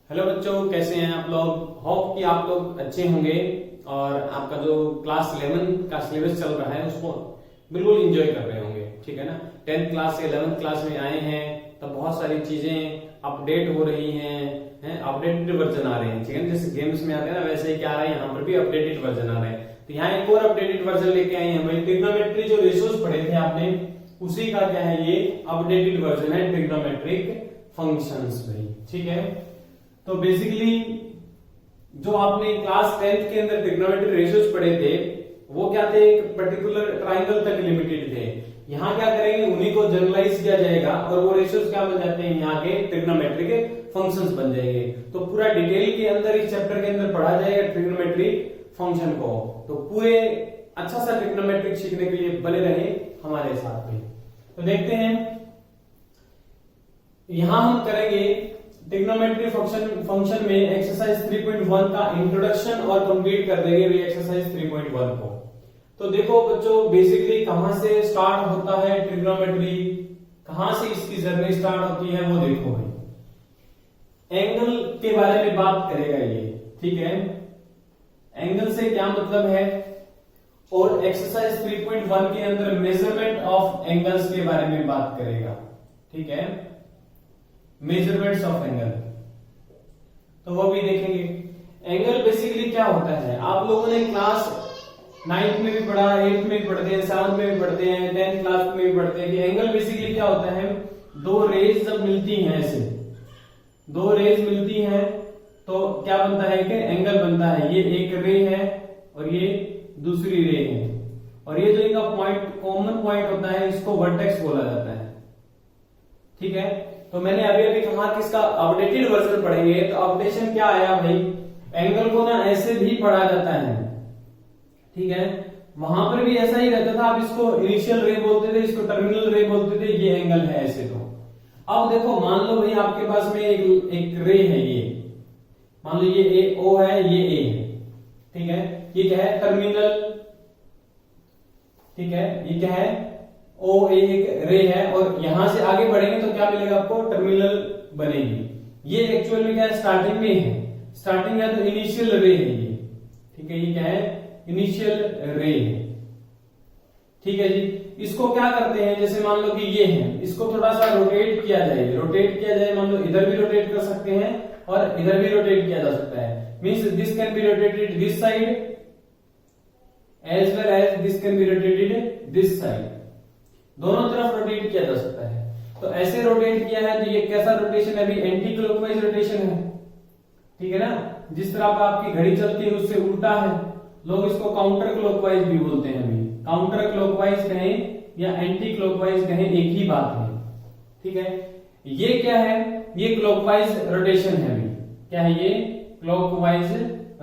Hello बच्चों, कैसे हैं आप लोग। होप कि आप लोग अच्छे होंगे और आपका जो क्लास 11 का सिलेबस चल रहा है उसको बिल्कुल एंजॉय कर रहे होंगे। ठीक है ना। 10th क्लास से 11th क्लास में आए हैं तो बहुत सारी चीजें अपडेट हो रही हैं, अपडेटेड वर्जन आ रहे हैं। ठीक है ना, जैसे गेम्स में आते हैं ना वैसे ही क्या आ रहे हैं, यहाँ पर भी अपडेटेड वर्जन आ रहे हैं। तो यहाँ एक और अपडेटेड वर्जन लेके आए हैं भाई। ट्रिग्नोमेट्री जो रेशियोज पढ़े थे आपने, उसी का क्या है, ये अपडेटेड वर्जन है ट्रिग्नोमेट्रिक फंक्शंस भाई। ठीक है, तो बेसिकली जो आपने क्लास 10th के अंदर ट्रिग्नोमेट्री रेशियोज पढ़े थे वो क्या थे, एक पर्टिकुलर ट्राइंगल तक लिमिटेड थे। यहाँ क्या करेंगे, उन्हीं को जनरलाइज किया जाएगा और वो रेशियोज क्या बन जाते हैं, यहाँ के ट्रिग्नोमेट्री के फंक्शंस बन जाएंगे। तो पूरा डिटेल के अंदर इस चैप्टर के अंदर पढ़ा जाएगा ट्रिग्नोमेट्री फंक्शन को। तो पूरे अच्छा सा ट्रिग्नोमेट्रिक सीखने के लिए बने रहे हमारे साथ में। तो देखते हैं, यहां हम करेंगे ट्रिग्नोमेट्री फंक्शन में एक्सरसाइज 3.1 का इंट्रोडक्शन और कंप्लीट कर देंगे भी एक्सरसाइज 3.1 को। तो देखो बच्चों, बेसिकली कहां से स्टार्ट होता है ट्रिग्नोमेट्री, कहां से इसकी जर्नी स्टार्ट होती है वो देखो भाई। एंगल के बारे में बात करेगा ये। ठीक है, एंगल से क्या मतलब है, और एक्सरसाइज 3.1 के अंदर मेजरमेंट ऑफ एंगल्स के बारे में बात करेगा। ठीक है, मेजरमेंट्स ऑफ एंगल, तो वो भी देखेंगे। एंगल बेसिकली क्या होता है, आप लोगों ने क्लास 9th में भी पढ़ा, 8th में भी पढ़ते हैं, 7th में भी पढ़ते हैं, 10th क्लास में भी पढ़ते हैं कि एंगल बेसिकली क्या होता है। दो रेज जब मिलती हैं, ऐसे दो रेज मिलती हैं तो क्या बनता है कि एंगल बनता है। ये एक रे है और ये दूसरी रे है, और ये जो इनका पॉइंट कॉमन पॉइंट होता है इसको वर्टेक्स बोला जाता है। ठीक है, तो मैंने अभी अभी कहा कि इसका अपडेटेड वर्जन पढ़ेंगे। तो अपडेशन क्या आया भाई, एंगल को ना ऐसे भी पढ़ा जाता है। ठीक है, वहां पर भी ऐसा ही रहता था। आप इसको इनिशियल रे बोलते थे, इसको टर्मिनल रे बोलते थे। ये एंगल है ऐसे। तो अब देखो, मान लो भाई आपके पास में एक रे है, ये मान लो ये ए ओ है, ये ए है। ठीक है, ये क्या है, टर्मिनल। ठीक है, ये क्या है, ओ ए एक रे है, और यहां से आगे बढ़ेंगे तो क्या मिलेगा आपको, टर्मिनल बनेगी। ये एक्चुअल में क्या है, स्टार्टिंग में है, स्टार्टिंग है तो इनिशियल रे है ये। ठीक है, ये क्या है, इनिशियल रे है। ठीक है जी, इसको क्या करते हैं, जैसे मान लो कि ये है, इसको थोड़ा सा रोटेट किया जाए। रोटेट किया जाए, मान लो इधर भी रोटेट कर सकते हैं और इधर भी रोटेट किया जा सकता है। Means this can be rotated this side as well as this can be rotated this side. दोनों तरफ रोटेट किया जा सकता है। तो ऐसे रोटेट किया है तो ये कैसा रोटेशन है, अभी एंटी क्लॉकवाइज रोटेशन है। ठीक है ना, जिस तरह पर आपकी घड़ी चलती है उससे उल्टा है। लोग इसको काउंटर क्लॉकवाइज भी बोलते हैं। अभी काउंटर क्लॉकवाइज कहें या एंटी क्लॉकवाइज कहें, एक ही बात है। ठीक है, ये क्या है, ये क्लॉकवाइज रोटेशन है। अभी क्या है, ये क्लॉकवाइज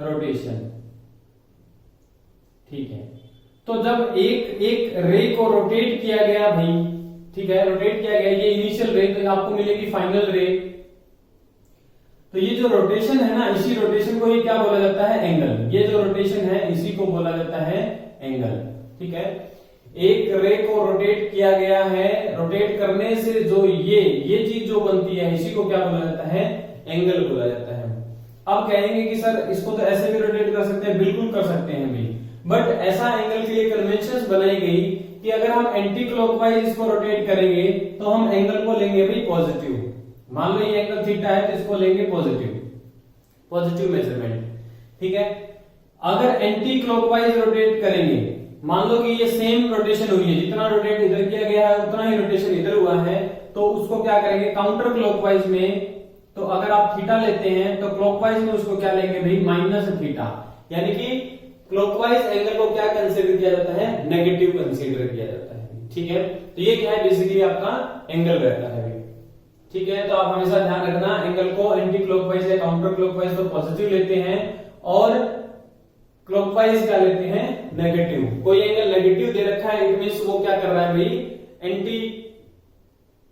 रोटेशन। ठीक है, तो जब एक रे को रोटेट किया गया भाई, ठीक है, रोटेट किया गया, ये इनिशियल रे, तो आपको मिलेगी फाइनल रे। तो ये जो रोटेशन है ना, इसी रोटेशन को ही क्या बोला जाता है, एंगल। ये जो रोटेशन है इसी को बोला जाता है एंगल। ठीक है, एक रे को रोटेट किया गया है, रोटेट करने से जो ये चीज जो बनती है इसी को क्या बोला जाता है, एंगल बोला जाता है। अब कहेंगे कि सर इसको तो ऐसे भी रोटेट कर सकते हैं, बिल्कुल कर सकते हैं भाई, बट ऐसा एंगल के लिए कन्वेंशन बनाई गई कि अगर हम एंटी क्लॉकवाइज इसको रोटेट करेंगे तो हम एंगल को लेंगे भाई पॉजिटिव। मान लो ये एंगल थीटा है तो इसको लेंगे पॉजिटिव मेजरमेंट। ठीक है, अगर एंटी क्लॉकवाइज रोटेट करेंगे, मान लो कि ये सेम रोटेशन हुई है, जितना रोटेट इधर किया गया है उतना ही रोटेशन इधर हुआ है, तो उसको क्या करेंगे, काउंटर क्लॉकवाइज में। तो अगर आप थीटा लेते हैं तो क्लॉकवाइज में उसको क्या लेंगे भाई, माइनस थीटा। यानी कि क्लॉकवाइज एंगल को क्या कंसीडर किया जाता है, नेगेटिव कंसीडर किया जाता है। ठीक है, तो ये क्या है, बेसिकली आपका एंगल रहता है। ठीक है, तो आप हमेशा ध्यान रखना, एंगल को एंटी क्लॉकवाइज या काउंटर क्लॉकवाइज तो पॉजिटिव लेते हैं और क्लॉकवाइज क्या लेते हैं, नेगेटिव। कोई एंगल नेगेटिव दे रखा है, इट मींस वो क्या कर रहा है भाई,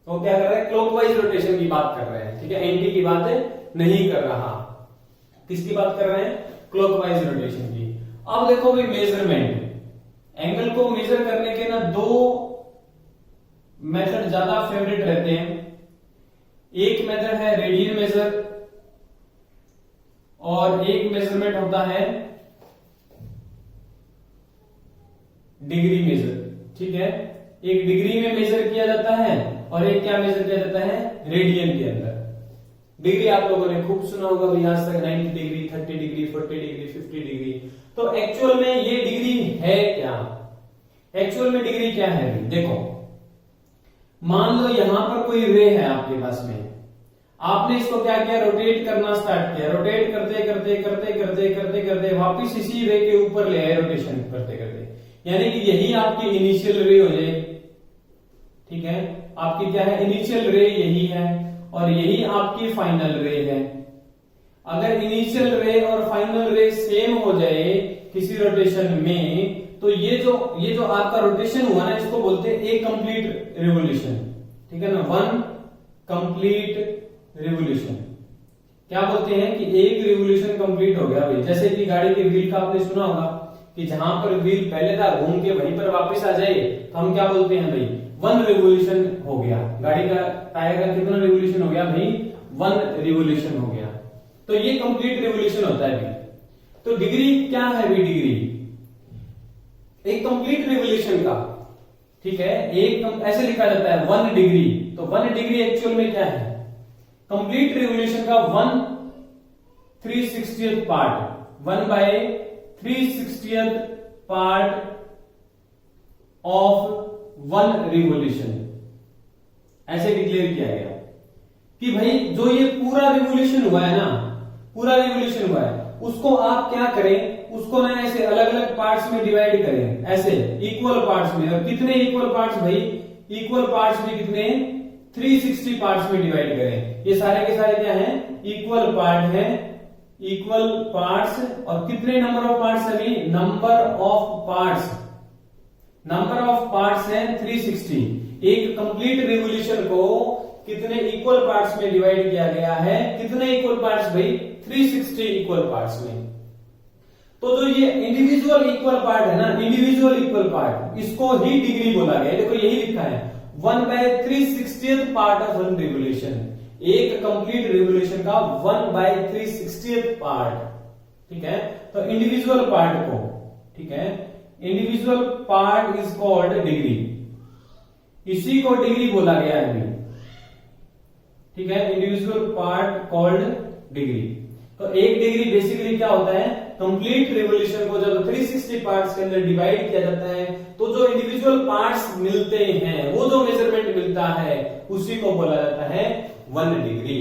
वो क्या कर रहा है, क्लॉकवाइज रोटेशन की बात कर रहे हैं। ठीक है, एंटी की बात नहीं कर रहा, किसकी बात कर रहे हैं, क्लॉकवाइज रोटेशन की। अब देखो भाई, मेजरमेंट, एंगल को मेजर करने के ना दो मेथड ज्यादा फेवरेट रहते हैं। एक मेथड है रेडियन मेजर, और एक मेजरमेंट होता है डिग्री मेजर। ठीक है, एक डिग्री में मेजर किया जाता है और एक क्या मेजर किया जाता है, रेडियन के अंदर। डिग्री आप लोगों ने खूब सुना होगा भाई आज तक, 90 डिग्री, 30 डिग्री, 40 डिग्री, 50 डिग्री। तो एक्चुअल में ये डिग्री है क्या, एक्चुअल में डिग्री क्या है भाई? देखो, मान लो यहां पर कोई रे है आपके पास में, आपने इसको क्या किया, रोटेट करना स्टार्ट किया। रोटेट करते करते करते करते करते करते वापिस इसी रे के ऊपर ले आए, रोटेशन करते करते, यानी कि यही आपकी इनिशियल रे हो जाए। ठीक है, आपकी क्या है, इनिशियल रे यही है और यही आपकी फाइनल रे है। अगर इनिशियल रे और फाइनल रे सेम हो जाए किसी रोटेशन में, तो ये जो आपका रोटेशन हुआ ना, इसको बोलते हैं ए कंप्लीट रिवोल्यूशन। ठीक है ना, वन कंप्लीट रिवोल्यूशन। क्या बोलते हैं कि एक रिवोल्यूशन कंप्लीट हो गया भाई। जैसे कि गाड़ी के व्हील का आपने सुना होगा कि जहां पर व्हील पहले था घूम के वहीं पर वापस आ जाए, तो हम क्या बोलते हैं भाई, वन रिवोल्यूशन हो गया। गाड़ी का टायर का कितना रिवोल्यूशन हो गया भाई, वन रिवोल्यूशन हो गया। तो ये कंप्लीट रिवोल्यूशन होता है भाई। तो डिग्री क्या है भाई, डिग्री एक कंप्लीट रिवोल्यूशन का। ठीक है, एक ऐसे लिखा जाता है 1 डिग्री। तो 1 डिग्री एक्चुअल में क्या है, कंप्लीट रिवोल्यूशन का 1/360th part, 1/360th part of 1 revolution. ऐसे डिक्लेयर किया गया कि भाई जो ये पूरा रिवोल्यूशन हुआ है ना, पूरा रिवोल्यूशन हुआ है, उसको आप क्या करें, उसको ना ऐसे अलग अलग पार्ट्स में डिवाइड करें, ऐसे इक्वल पार्ट्स में। और कितने इक्वल पार्ट्स भाई, इक्वल पार्ट्स में कितने, 360 पार्ट्स में डिवाइड करें। ये सारे के सारे क्या हैं, इक्वल पार्ट है, इक्वल पार्ट्स। और कितने नंबर ऑफ पार्ट्स है भाई, number of parts, number of parts है 360। एक कंप्लीट रिवोल्यूशन को कितने इक्वल पार्ट्स में डिवाइड किया गया है, कितने इक्वल पार्ट्स भाई, 360 इक्वल पार्ट्स में। तो जो ये इंडिविजुअल इक्वल पार्ट है ना, इंडिविजुअल इक्वल पार्ट, इसको ही डिग्री बोला गया। देखो यही लिखा है 1/360th पार्ट ऑफ 1 रिवोल्यूशन। एक कंप्लीट रिवोल्यूशन का 1/360th पार्ट। ठीक है, तो इंडिविजुअल पार्ट को, ठीक है, individual part is called degree. इसी को डिग्री बोला गया है अभी। ठीक है, इंडिविजुअल पार्ट कॉल्ड डिग्री। तो एक डिग्री बेसिकली क्या होता है, कंप्लीट रिवोल्यूशन को जब 360 पार्ट्स के अंदर डिवाइड किया जाता है, तो जो इंडिविजुअल पार्ट्स मिलते हैं, वो जो मेजरमेंट मिलता है, उसी को बोला जाता है 1 डिग्री।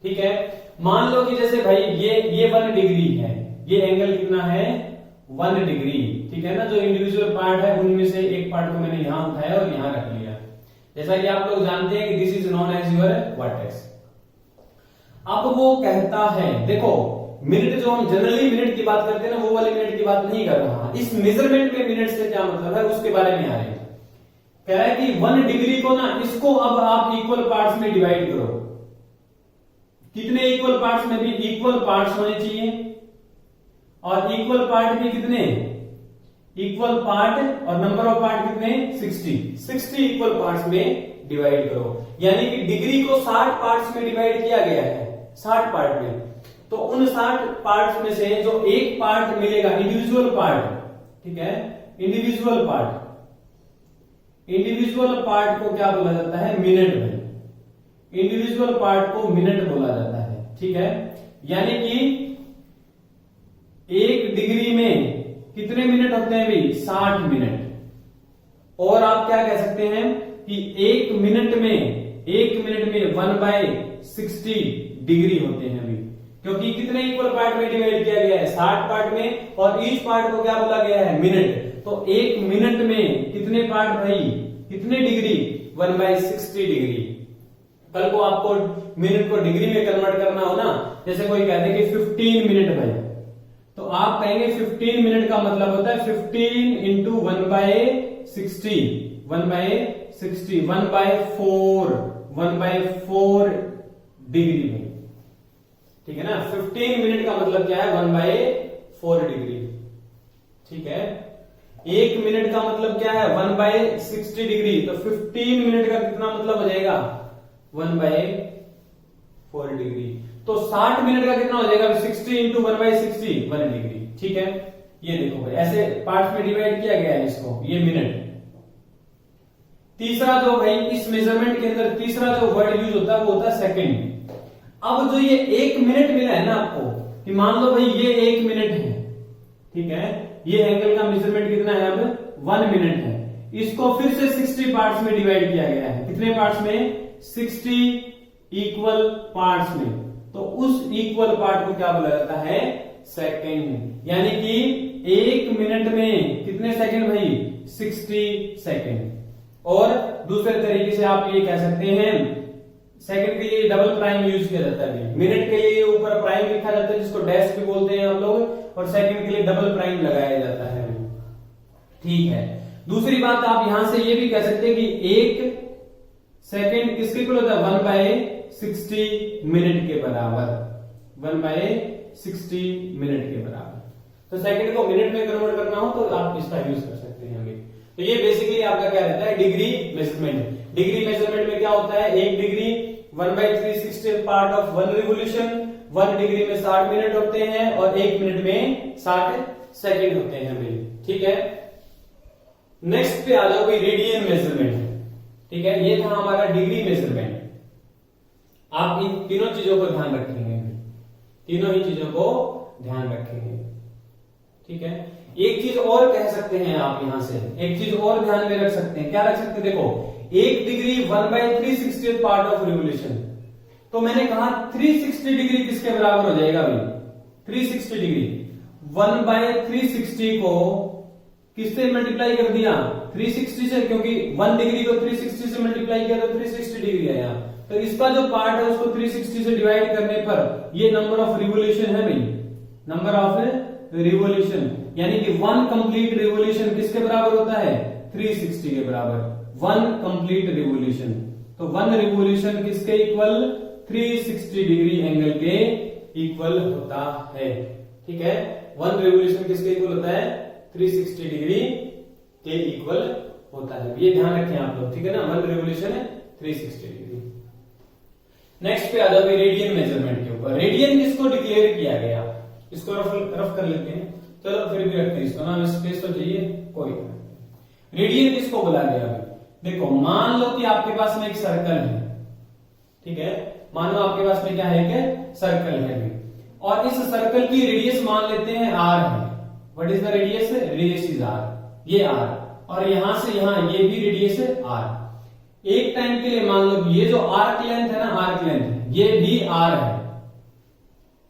ठीक है, मान लो कि जैसे भाई ये 1 डिग्री है, ये एंगल कितना है, 1 डिग्री। ठीक है ना, जो इंडिविजुअल पार्ट है उनमें से एक पार्ट को मैंने यहां उठाया और यहां रख लिया। जैसा कि आप लोग जानते हैं कि this is known as your vertex. अब वो कहता है, देखो मिनट, जो हम जनरली मिनट की बात करते हैं ना, वो वाले मिनट की बात नहीं कर रहा। इस मेजरमेंट में मिनट से क्या मतलब है, उसके बारे में आ रहे हैं। कह रहा है कि 1 डिग्री को ना, इसको अब आप इक्वल पार्ट्स में डिवाइड करो। कितने इक्वल पार्ट्स में भी इक्वल पार्ट्स होने चाहिए, और इक्वल पार्ट भी कितने, इक्वल पार्ट और नंबर ऑफ पार्ट कितने, 60 इक्वल पार्ट्स में डिवाइड करो। यानी कि डिग्री को 60 पार्ट्स में डिवाइड किया गया है, 60 पार्ट में। तो उन 60 पार्ट्स में से जो एक पार्ट मिलेगा, इंडिविजुअल पार्ट, ठीक है, इंडिविजुअल पार्ट, इंडिविजुअल पार्ट को क्या बोला जाता है, मिनट में। इंडिविजुअल पार्ट को मिनट बोला जाता है। ठीक है, यानी कि 1 डिग्री में कितने मिनट होते हैं भाई, 60 मिनट। और आप क्या कह सकते हैं कि 1 मिनट में 1/60 डिग्री होते हैं अभी, क्योंकि कितने इक्वल पार्ट में डिवाइड किया गया है, 60 पार्ट में, और ईच पार्ट को क्या बोला गया है, मिनट। तो 1 मिनट में कितने पार्ट भाई, कितने डिग्री, 1/60 डिग्री। कल को आपको मिनट को डिग्री में कन्वर्ट करना हो ना, जैसे कोई कहते हैं कि 15 मिनट भाई, तो आप कहेंगे 15 मिनट का मतलब होता है 15 इंटू 1/60, 1/60, 1/4 डिग्री में। ठीक है ना, 15 मिनट का मतलब क्या है, 1/4 डिग्री। ठीक है, 1 मिनट का मतलब क्या है, 1/60 डिग्री। तो 15 मिनट का कितना मतलब हो जाएगा, 1/4 4 डिग्री। तो 60 मिनट का कितना हो जाएगा? 60 इंटू 1/60 1 डिग्री। ठीक है, ये देखो भाई ऐसे पार्ट में डिवाइड किया गया है इसको, ये मिनट। तीसरा जो भाई इस मेजरमेंट के अंदर तीसरा जो वर्ड यूज होता है वो होता है सेकंड। अब जो ये 1 मिनट मिला है ना आपको, कि मान लो भाई ये 1 मिनट है, ठीक है, ये एंगल का मेजरमेंट कितना है? अब 1 मिनट है। इसको फिर से 60 पार्ट्स में डिवाइड किया गया है। कितने पार्ट्स में? 60 इक्वल पार्ट्स में। तो उस इक्वल पार्ट को क्या बोला जाता है? सेकंड। यानी कि 1 मिनट में कितने सेकंड भाई? 60 सेकंड। और दूसरे तरीके से आप ये कह सकते हैं, सेकंड के लिए डबल प्राइम यूज किया जाता है। मिनट के लिए ऊपर प्राइम लिखा जाता है जिसको डैश भी बोलते हैं हम लोग, और सेकंड के लिए डबल प्राइम लगाया जाता है। ठीक है, दूसरी बात आप यहां से ये भी कह सकते हैं कि 1 सेकंड किसके इक्वल होता है? 1/60 मिनट के बराबर। 1/60 मिनट के बराबर। तो सेकंड को मिनट में कन्वर्ट करना हो तो आप इसका यूज कर सकते हैं आगे। तो ये बेसिकली आपका क्या रहता है? Degree measurement. डिग्री मेजरमेंट में क्या होता है? 1 degree 1/360 part of 1 revolution. 1 degree में 60 मिनट होते हैं और 1 मिनट में 60 सेकंड होते हैं भाई। ठीक है, नेक्स्ट पे आ जाओ भाई रेडियन मेजरमेंट। ठीक है, ये था हमारा डिग्री मेजरमेंट। आप इन तीनों चीजों को ध्यान रखेंगे, तीनों ही चीजों को ध्यान रखेंगे। ठीक है, एक चीज और कह सकते हैं आप यहां से, एक चीज और ध्यान में रख सकते हैं। क्या रख सकते हैं? देखो 1 डिग्री 1/360 पार्ट ऑफ रिवोल्यूशन। तो मैंने कहा 360 डिग्री किसके बराबर हो जाएगा भाई? 360 डिग्री 1/360 को किससे मल्टीप्लाई कर दिया? 360 से, क्योंकि 1 डिग्री को 360 से मल्टीप्लाई किया तो 360 डिग्री आया। तो इसका जो पार्ट है उसको 360 से डिवाइड करने पर ये नंबर ऑफ रिवोल्यूशन है भाई, नंबर ऑफ रिवोल्यूशन। यानी कि 1 कंप्लीट रिवोल्यूशन किसके बराबर होता है? 360 के बराबर। 1 कंप्लीट रिवोल्यूशन। तो 1 रिवोल्यूशन किसके इक्वल? 360 डिग्री एंगल के इक्वल होता है। ठीक है, 1 रिवोल्यूशन किसके इक्वल होता है? 360 डिग्री के इक्वल होता है। ये ध्यान रखें आप लोग। ठीक है ना, 1 रिवोल्यूशन है 360 डिग्री। नेक्स्ट पे आ जाओ रेडियन मेजरमेंट के ऊपर। रेडियन किसको डिक्लेयर किया गया? इसको रफ कर लेते हैं। चलो फिर भी रखते हैं इसको ना, स्पेस तो चाहिए कोई। रेडियन किसको बोला गया? देखो मान लो कि आपके पास में एक सर्कल है। ठीक है, मान लो आपके पास में क्या है? एक सर्कल है और इस सर्कल की रेडियस मान लेते हैं r है। What is the radius? Radius is r, ये r। और यहां से यहां ये भी रेडियस है r। एक टाइम के लिए मान लो ये जो आर्क लेंथ है ना, आर्क लेंथ ये भी r है।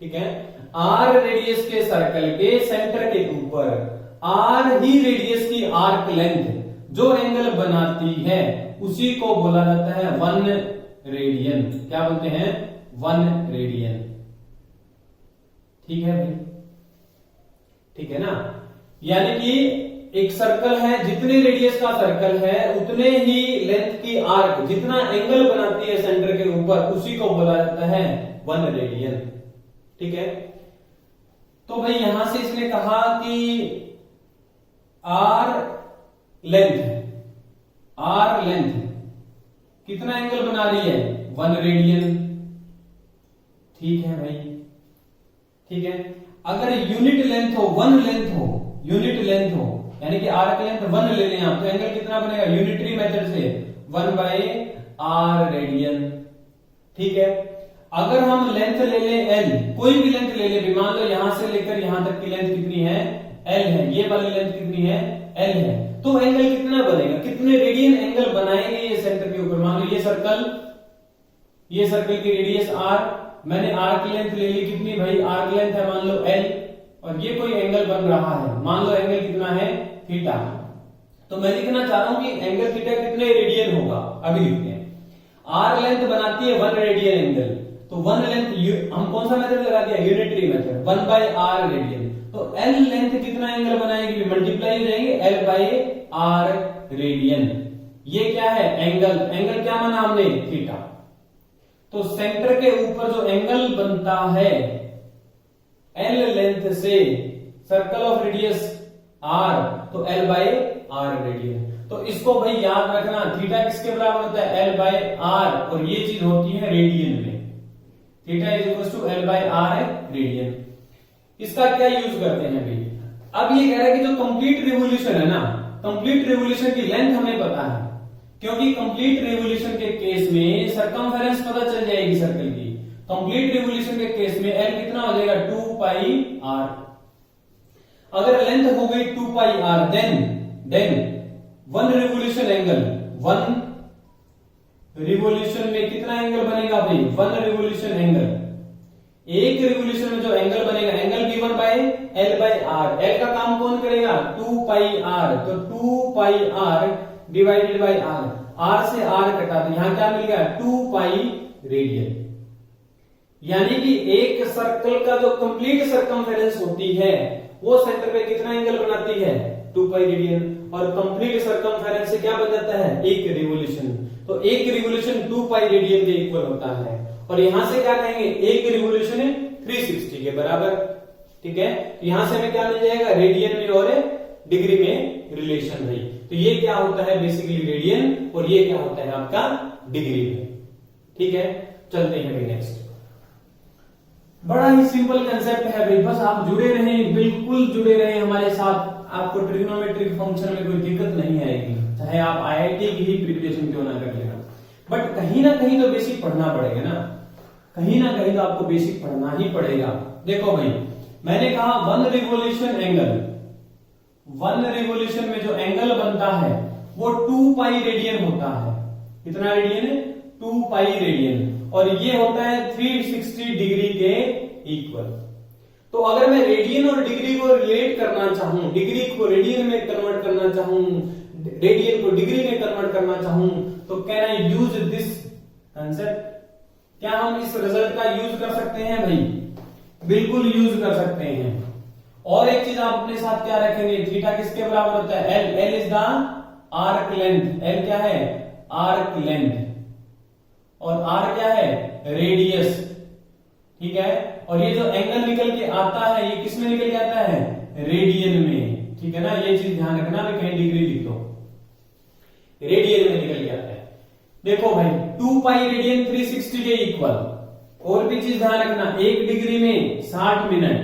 ठीक है, r रेडियस के सर्कल के सेंटर के ऊपर r ही रेडियस की आर्क लेंथ जो एंगल बनाती है उसी को बोला जाता है 1 रेडियन। क्या बोलते हैं? 1 रेडियन। ठीक है भाई, ठीक है ना। यानी कि एक सर्कल है, जितने रेडियस का सर्कल है उतने ही लेंथ की आर्क जितना एंगल बनाती है सेंटर के ऊपर उसी को बोला जाता है 1 रेडियन। ठीक है, तो भाई यहां से इसने कहा कि आर लेंथ कितना एंगल बना रही है? 1 रेडियन। ठीक है भाई, ठीक है। अगर यूनिट लेंथ हो, 1 लेंथ हो, यूनिट लेंथ हो, यानी कि आर्क लेंथ 1 ले लें आप, तो एंगल कितना बनेगा? यूनिटरी मेथड से 1/r रेडियन। ठीक है, अगर हम लेंथ ले लें l, कोई भी लेंथ ले लें, मान लो यहां से लेकर यहां तक की लेंथ कितनी है? l है। ये वाली लेंथ कितनी है? l है। तो एंगल कितना बनेगा? कितने रेडियन एंगल बनाएंगे ये सेंटर के ऊपर? मान लो ये सर्कल की रेडियस r, मैंने आर्क लेंथ ले ली कितनी भाई? आर्क लेंथ है मान लो l, और ये कोई एंगल बन रहा है, मान लो एंगल कितना है? थीटा। तो मैं लिखना चाह रहा हूं कि एंगल थीटा कितने रेडियन होगा? अभी लिखते हैं। आर लेंथ बनाती है 1 रेडियन एंगल, तो 1 लेंथ हम कौन सा मेथड लगा दिया? Unitary method, 1/r radian. तो l लेंथ कितना एंगल बनाएगी? मल्टीप्लाई हो जाएंगे l/r रेडियन। ये क्या है? एंगल क्या माना हमने? थीटा। तो सेंटर के ऊपर जो एंगल बनता है l लेंथ से, सर्कल ऑफ रेडियस r, तो l/r रेडियन। तो इसको भाई याद रखना, थीटा किसके बराबर होता है? l/r, और ये चीज होती है रेडियन में। Theta is equal to L by R radian. इसका क्या यूज करते हैं भाई? अब ये कह रहा है कि जो कंप्लीट रिवोल्यूशन है ना, कंप्लीट रिवोल्यूशन की लेंथ हमें पता है, क्योंकि कंप्लीट रिवोल्यूशन के केस में सरकमफेरेंस पता चल जाएगी सर्कल की। कंप्लीट रिवोल्यूशन के केस में एल कितना हो जाएगा 2 पाई आर। अगर लेंथ हो गई 2 pi R then one revolution angle, one revolution में कितना एंगल बनेगा भाई? वन रिवोल्यूशन एंगल, एक रिवोल्यूशन में जो एंगल बनेगा, angle given by L by R. L का काम कौन करेगा? 2 पाई आर। तो 2 pi R divided by R, R से आर कटा तो यहां क्या मिल गया? 2 पाई रेडियन। यानी कि एक सर्कल का जो कंप्लीट सर्कमफेरेंस होती है वो सेंटर पे कितना एंगल बनाती है? 2 पाई रेडियन। और कंप्लीट सर्कमफेरेंस से क्या बन जाता है? एक रिवोल्यूशन। तो एक रिवोल्यूशन 2 पाई रेडियन के इक्वल होता है। और यहां से क्या कहेंगे? एक रिवोल्यूशन है 360 के बराबर। ठीक है, यहां से हमें क्या मिल जाएगा? रेडियन में और डिग्री में रिलेशन भाई। तो ये क्या होता है? बेसिकली रेडियन, और ये क्या होता है आपका? डिग्री में। ठीक है, चलते हैं भाई नेक्स्ट। बड़ा ही सिंपल कंसेप्ट है भाई, बस आप जुड़े रहें, बिल्कुल जुड़े रहें हमारे साथ। आपको ट्रिग्नोमेट्रिक फंक्शन में कोई दिक्कत नहीं आएगी, चाहे आप आईआईटी की ही प्रिपरेशन क्यों ना कर लेना। बट कहीं ना कहीं तो बेसिक पढ़ना पड़ेगा ना, कहीं ना कहीं तो आपको बेसिक पढ़ना ही पड़ेगा। देखो भाई, मैंने कहा one revolution angle, one revolution में जो एंगल बनता है वो 2 पाई रेडियन होता है। कितना रेडियन है? 2 पाई रेडियन। और ये होता है 360 डिग्री के इक्वल। तो अगर मैं रेडियन और डिग्री को रिलेट करना चाहूं, डिग्री को रेडियन में कन्वर्ट करना चाहूं, रेडियन को डिग्री में कन्वर्ट करना चाहूं, तो can I use this concept? क्या हम इस रिजल्ट का यूज कर सकते हैं भाई? बिल्कुल यूज कर सकते हैं। और एक चीज आप अपने साथ क्या रखेंगे? थीटा किसके बराबर होता है? L. L is the arc length. L क्या है? Arc length. और आर क्या है? रेडियस। ठीक है, और ये जो एंगल निकल के आता है ये किस में निकल के आता है? रेडियन में। ठीक है ना, ये चीज ध्यान रखना, मैं कहीं डिग्री लिख दो, रेडियन में निकल के आता है। देखो भाई 2 पाई रेडियन 360 के इक्वल। और भी चीज ध्यान रखना, 1 डिग्री में 60 मिनट,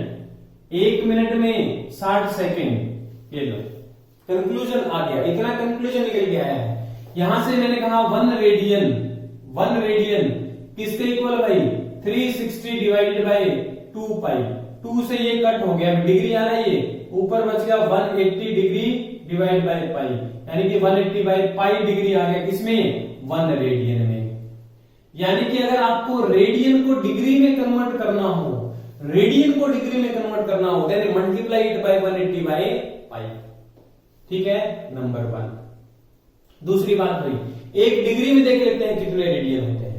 1 मिनट में 60 सेकेंड। ये लो कंक्लूजन आ गया, इतना कंक्लूजन निकल के आया है। यहां से मैंने कहा 1 रेडियन, 1 रेडियन किसके इक्वल भाई? 360 डिवाइडेड बाय 2 पाई। 2 से ये कट हो गया, डिग्री आ रहा है, ये ऊपर बच गया 180 डिग्री डिवाइड बाय पाई, यानी कि 180 बाय पाई डिग्री आ गया किसमें? 1 रेडियन में। यानी कि अगर आपको रेडियन को डिग्री में कन्वर्ट करना हो, रेडियन को डिग्री में कन्वर्ट करना हो, then multiply it by 180 by pi. ठीक है, नंबर 1। दूसरी बात भाई, 1 डिग्री में देख लेते हैं कितने रेडियन होते हैं।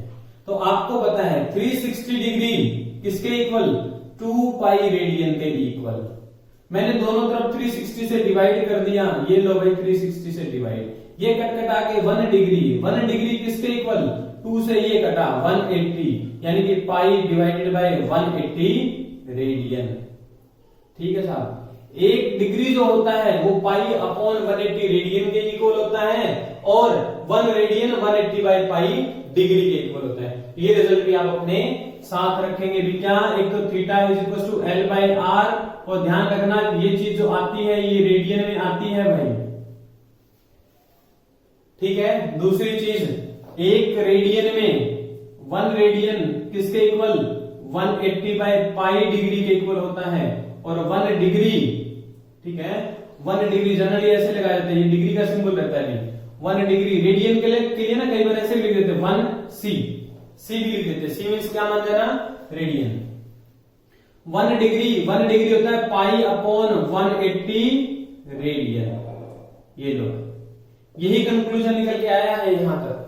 तो आपको पता है 360 डिग्री किसके इक्वल? 2 पाई रेडियन के इक्वल। मैंने दोनों तरफ 360 से डिवाइड कर दिया, ये लो भाई 360 से डिवाइड, ये कट कटा के 1 डिग्री, 1 डिग्री किसके इक्वल? 2 से ये कटा 180, यानी कि पाई डिवाइडेड बाय 180 रेडियन। ठीक है साहब, 1 डिग्री जो होता है वो पाई अपॉन 180 रेडियन के इक्वल होता है, और 1 रेडियन 180 बाय पाई डिग्री के इक्वल होता है। ये रिजल्ट भी आप अपने साथ रखेंगे भी। क्या? एक तो theta is equal to L by R, और ध्यान रखना ये चीज जो आती है ये रेडियन में आती है भाई। ठीक है, दूसरी चीज, 1 रेडियन में 1 रेडियन किसके इक्वल? 180 बाय पाई डिग्री के इक्वल होता है, और 1 डिग्री, ठीक है, 1 डिग्री जनरली ऐसे लगाया जाता है, ये डिग्री का सिंबल रहता है। 1 डिग्री रेडियन के लिए ना कई बार ऐसे लिख देते हैं 1 सी, सी भी लिख देते हैं, सी मीन्स क्या मान जाना? रेडियन। 1 डिग्री होता है पाई अपॉन 180 रेडियन। ये लो, यही कंक्लूजन निकल के आया है, यहां तक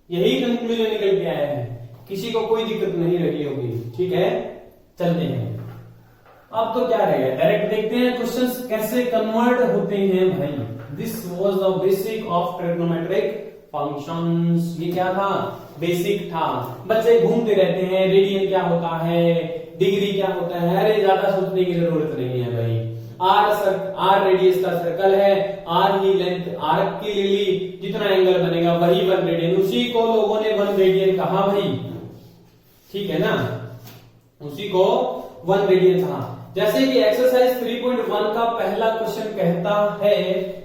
यही कंक्लूजन निकल के आया है, किसी को कोई दिक्कत नहीं रही होगी। ठीक है, चलते हैं। अब तो क्या रहेगा, डायरेक्ट देखते हैं क्वेश्चंस कैसे कन्वर्ट होते हैं भाई। This was the basic of trigonometric functions. ये क्या था? बेसिक था। बच्चे घूमते रहते हैं, रेडियन क्या होता है, डिग्री क्या होता है, अरे ज्यादा सोचने की जरूरत नहीं है भाई। आर रेडियस का सर्कल है, आर ही लेंथ आर्क की ले ली, जितना एंगल बनेगा वही 1 रेडियन, उसी को लोगों ने 1 रेडियन कहा भाई। ठीक है ना, उसी को 1 रेडियन था। जैसे कि एक्सरसाइज 3.1 का पहला क्वेश्चन कहता है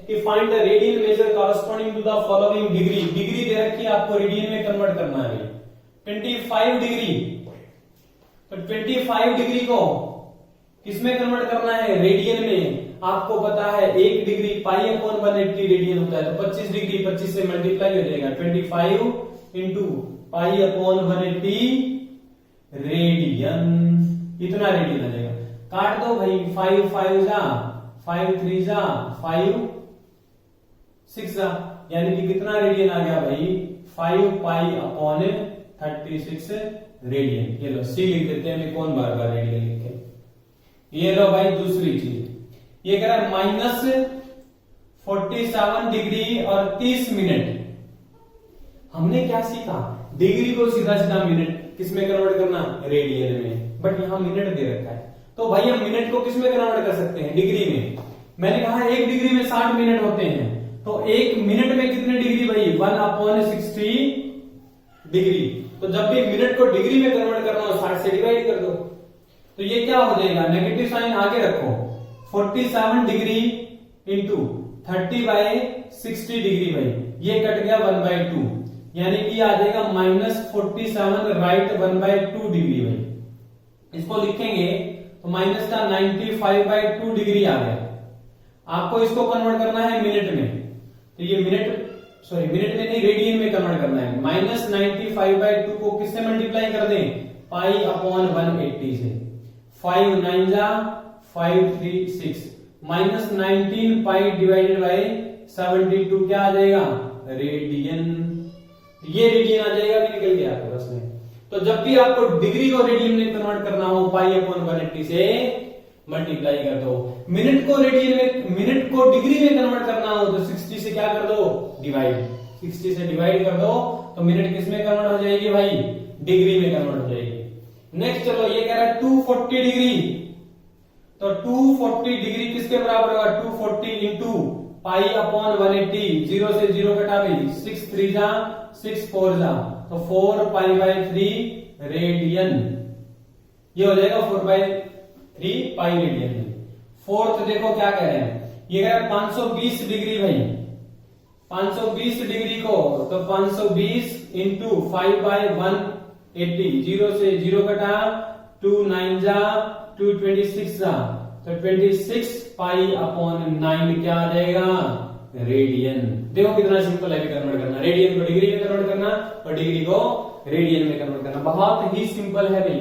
कि find the radian measure corresponding to the following degree. Degree दे रखी है, आपको रेडियन में कन्वर्ट करना है 25 डिग्री। तो 25 डिग्री को किसमें कन्वर्ट करना है? रेडियन में। आपको पता है 1 डिग्री पाई अपॉन 180 रेडियन होता है, तो 25 डिग्री 25 से मल्टीप्लाई हो जाएगा, 25 इंटू पाई अपॉन 180 रेडियन, इतना रेडियन आ जाएगा। काट दो भाई, 5 5 जा 5 3 जा 5 6 जा, यानी कि कितना रेडियन आ गया भाई? 5 पाई अपॉन 36 रेडियन। ये लो सी लिख देते हैं, हमें कौन बार बार रेडियन लिखे। ये लो भाई दूसरी चीज, ये कह रहा है -47 डिग्री और 30 मिनट। हमने क्या सीखा? डिग्री को सीधा सीधा मिनट किसमें कन्वर्ट करना? रेडियन में। बट यहां मिनट दे रखा है, तो भाई हम मिनट को किसमें कन्वर्ट कर सकते हैं? डिग्री में। मैंने कहा 1 डिग्री में 60 मिनट होते हैं, तो 1 मिनट में कितने डिग्री भाई? 1/60 डिग्री। तो जब भी मिनट को डिग्री में कन्वर्ट करना हो 60 से डिवाइड कर दो, तो ये क्या हो जाएगा? नेगेटिव साइन आगे रखो, 47 डिग्री इंटू 30/60 डिग्री भाई, ये कट गया 1/2, यानी कि आ जाएगा -47 राइट 1/2 डिग्री भाई। इसको लिखेंगे तो माइनस का 95/2 डिग्री आ गया। आपको इसको कन्वर्ट करना है मिनट में, तो ये मिनट मिनट में नहीं रेडियन में कन्वर्ट करना है। -95/2 को किससे मल्टीप्लाई कर दें? पाई अपॉन 180 से। 5 9 जा 5 3 6 -19 पाई डिवाइडेड बाय 72 क्या आ जाएगा? रेडियन। ये रेडियन आ जाएगा कि निकल गया आपके बस में। तो जब भी आपको डिग्री को रेडियन में कन्वर्ट करना हो, पाई अपॉन 180 से मल्टीप्लाई कर दो। मिनट को रेडियन में, मिनट को डिग्री में कन्वर्ट करना हो तो 60 से क्या कर दो? डिवाइड। 60 से डिवाइड कर दो तो मिनट किस में कन्वर्ट हो जाएगी भाई? डिग्री में कन्वर्ट हो जाएगी। नेक्स्ट चलो, ये कह रहा है 240 डिग्री, तो 240 डिग्री किसके बराबर होगा? 240 इंटू पाई अपॉन 180, 0 से 0 कटा भाई, 6 3 जा 6 4 जा, तो 4 पाई/3 रेडियन। ये हो जाएगा 4/3 पाई रेडियन। फोर्थ देखो क्या कह रहे हैं, ये कह रहा है 520 डिग्री भाई, 520 डिग्री को तो 520 इंटू 5/180, 0 से 0 कटा, 2 9 जा 2 26 जा, तो 26 पाई अपॉन 9 क्या आ जाएगा? रेडियन। देखो कितना सिंपल है कन्वर्ट करना, रेडियन को डिग्री में कन्वर्ट करना और डिग्री को रेडियन में कन्वर्ट करना। बहुत ही सिंपल है भाई,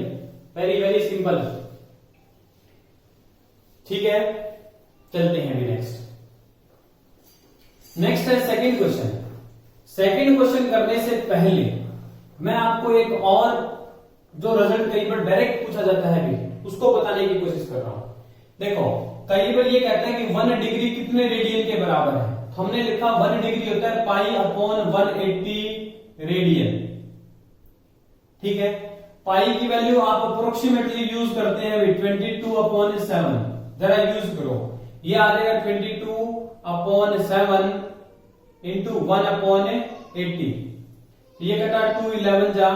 वेरी वेरी सिंपल। ठीक है, चलते हैं अभी नेक्स्ट है सेकंड क्वेश्चन। सेकंड क्वेश्चन करने से पहले मैं आपको एक और जो रिजल्ट कई बार डायरेक्ट पूछा जाता है भी, उसको बताने की कोशिश कर रहा हूं। देखो कई बार ये कहता है कि 1 डिग्री कितने रेडियन के बराबर है। हमने लिखा 1 डिग्री होता है पाई अपॉन 180 रेडियन। ठीक है, पाई की वैल्यू आप अप्रोक्सीमेटली यूज करते हैं 22/7। जरा यूज करो, ये आ जाएगा 22/7 इंटू 1/80। ये कटा 2 11 जा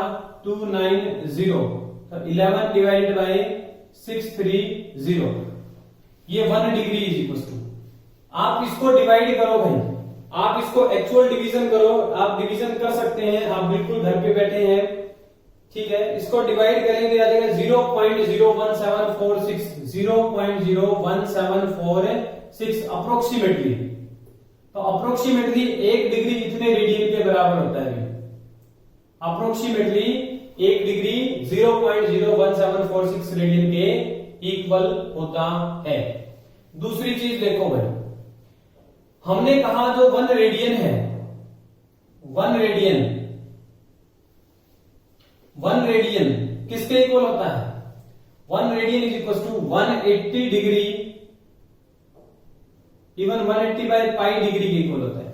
2 9 0, तो 11 डिवाइडेड बाय 6 3 0, ये 1 डिग्री इज इक्वल टू। आप इसको डिवाइड करो भाई, आप इसको एक्चुअल डिवीजन करो, आप डिवीजन कर सकते हैं, आप बिल्कुल घर पे बैठे हैं। ठीक है, इसको डिवाइड करेंगे आ जाएगा 0.01746, 0.01746 अप्रोक्सीमेटली। तो अप्रोक्सीमेटली 1 डिग्री इतने रेडियन के बराबर होता है। अप्रोक्सीमेटली 1 डिग्री 0.01746 रेडियन के इक्वल होता है। दूसरी चीज देखो भाई, हमने कहा जो 1 रेडियन है, 1 रेडियन किसके इक्वल होता है? 1 radian is equal to 180 degree, even 180 by pi degree के इक्वल होता है।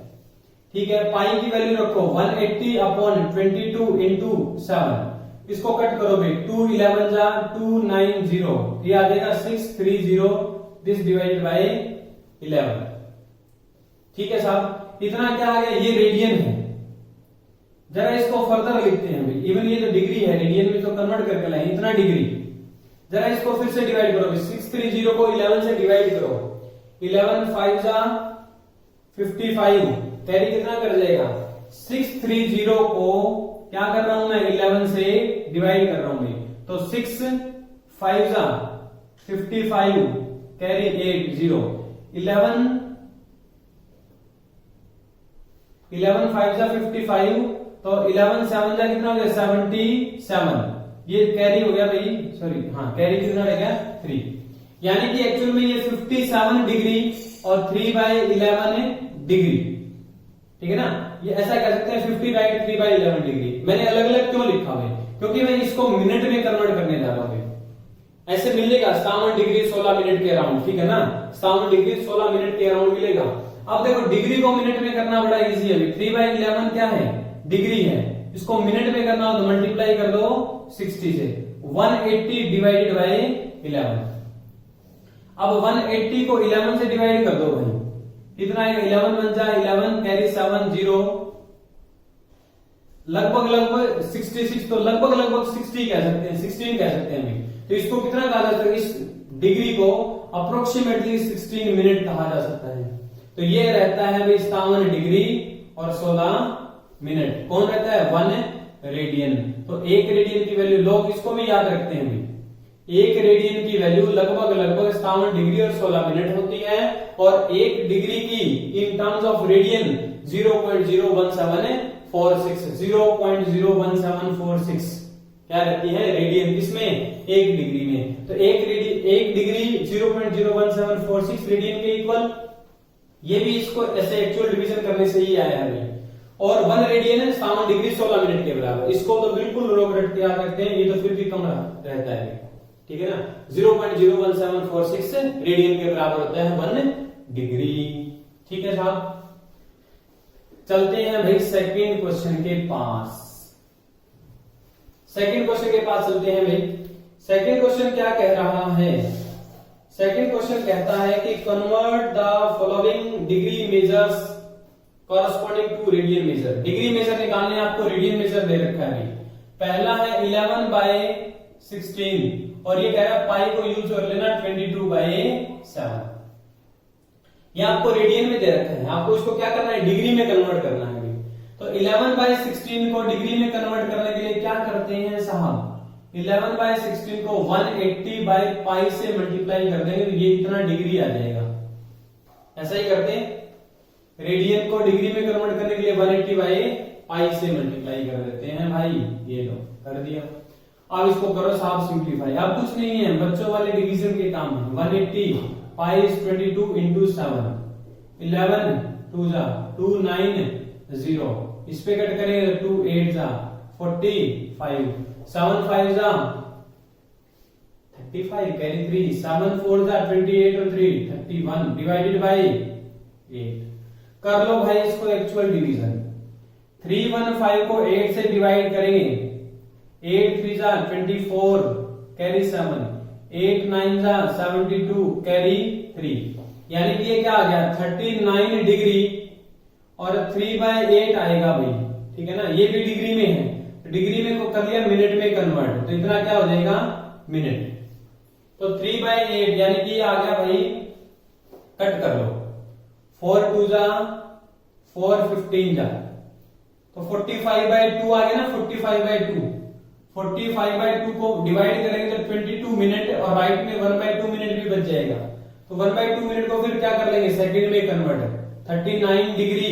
ठीक है, पाई की वैल्यू रखो 180 अपॉन 22 इंटू 7, इसको कट करो भाई, 2 11 जा 2 9 0, ये आ जाएगा 6 3 0, दिस डिवाइडेड बाय 11। ठीक है साहब, इतना क्या आ गया? ये रेडियन है। जरा इसको फर्दर लिखते हैं भाई, इवन ये जो डिग्री है रेडियन में तो कन्वर्ट करके लाए, इतना डिग्री जरा इसको फिर से डिवाइड करो, 630 को 11 से डिवाइड करो, 11 5 जा 55, कैरी कितना कर जाएगा, 630 को क्या कर रहा हूं मैं, 11 से डिवाइड कर रहा हूं मैं, तो 6 5 जा 55, कैरी 80, 11 5 जा 55, तो 11 7 जा कितना हो गया, 77, ये कैरी हो गया भाई, सॉरी हाँ कैरी कितना रह गया 3, यानी कि एक्चुअल में ये 57 डिग्री और 3/11 डिग्री, ठीक है ना, ये ऐसा कह सकते हैं 50/3/11 डिग्री। मैंने अलग अलग क्यों लिखा है, क्योंकि मैं इसको मिनट में कन्वर्ट करने जा रहा हूं, ऐसे मिलेगा 57 डिग्री 16 मिनट के अराउंड, ठीक है ना, 57 डिग्री 16 मिनट के अराउंड मिलेगा। अब देखो डिग्री को मिनट में करना बड़ा इजी है, 3/11 क्या है, डिग्री है, इसको मिनट में करना हो तो मल्टीप्लाई कर दो 60 से, 180 डिवाइडेड बाय 11। अब 180 को 11 से डिवाइड कर दो भाई, कितना आएगा, 11 बन जा 11, कैरी 70, लगभग 66, तो लगभग 60 कह सकते हैं, 16 कह सकते हैं। तो इसको कितना कहा जा सकता है, इस डिग्री को अप्रोक्सीमेटली 16 मिनट कहा जा सकता है। तो ये रहता है भाई 57 डिग्री और 16 मिनट, कौन रहता है, 1 रेडियन। तो 1 रेडियन की वैल्यू, लोग इसको भी याद रखते हैं भाई, 1 रेडियन की वैल्यू लगभग 57 डिग्री और 16 मिनट होती है, और 1 डिग्री की इन टर्म्स ऑफ रेडियन 0.01746 क्या रहती है, रेडियन, किसमें, 1 डिग्री में। तो 1 डिग्री 0.01746 रेडियन के इक्वल, ये भी इसको ऐसे एक्चुअल डिवीजन करने से ही आया है। और 1 रेडियन है 57 डिग्री 16 मिनट के बराबर, इसको तो बिल्कुल लोग रट के याद रखते हैं, ये तो फिर भी कम रहता है, ठीक है ना, 0.01746 रेडियन के बराबर होता है 1 डिग्री, ठीक है साहब। चलते हैं भाई सेकंड क्वेश्चन के पास, सेकंड क्वेश्चन के पास चलते हैं भाई। सेकंड क्वेश्चन क्या कह रहा है, सेकंड क्वेश्चन कहता है कि convert the following degree measures corresponding to radian measure. Degree measure निकालने आपको रेडियन मेजर दे रखा है। पहला है 11/16 और ये कह रहा है पाई को यूज कर लेना 22/7। ये आपको रेडियन में दे रखा है, आपको इसको क्या करना है, डिग्री में कन्वर्ट करना है। तो 11/16 को डिग्री में कन्वर्ट करने के लिए क्या करते हैं साहब, 11/16 को 180/पाई से मल्टीप्लाई कर देंगे, तो ये इतना डिग्री आ जाएगा। ऐसा ही करते हैं, रेडियन को डिग्री में कन्वर्ट करने के लिए 180/पाई से मल्टीप्लाई कर देते हैं भाई, ये लो कर दिया। अब इसको करो साहब सिंप्लीफाई, अब कुछ नहीं है, बच्चों वाले डिवीजन के काम है। 180 पाई इज 22 into 7, 11 2 जा 2 9 0, इस पे कट करेंगे 2 8 जा 45, 7 5 जा 35, कैरी 3, 7 4 जा 28 और 3 31 डिवाइडेड बाय 8। कर लो भाई इसको एक्चुअल डिवीजन, 315 को 8 से डिवाइड करेंगे, 8 3 जा 24 कैरी 7, 8 9 जा 72 कैरी 3, यानी कि ये क्या आ गया 39 डिग्री और 3/8 आएगा भाई, ठीक है ना, ये भी डिग्री में है, डिग्री में को कर लिया मिनट में कन्वर्ट, तो इतना क्या हो जाएगा मिनट। तो 3/8 यानी कि आ गया भाई, कट कर लो, 4 2 जा 4 15 जा, तो 45/2 आ गया ना, 45/2, 45/2 को डिवाइड करेंगे तो 22 मिनट और राइट में 1/2 मिनट भी बच जाएगा। तो 1/2 मिनट को फिर क्या कर लेंगे, सेकंड में कन्वर्ट, 39 डिग्री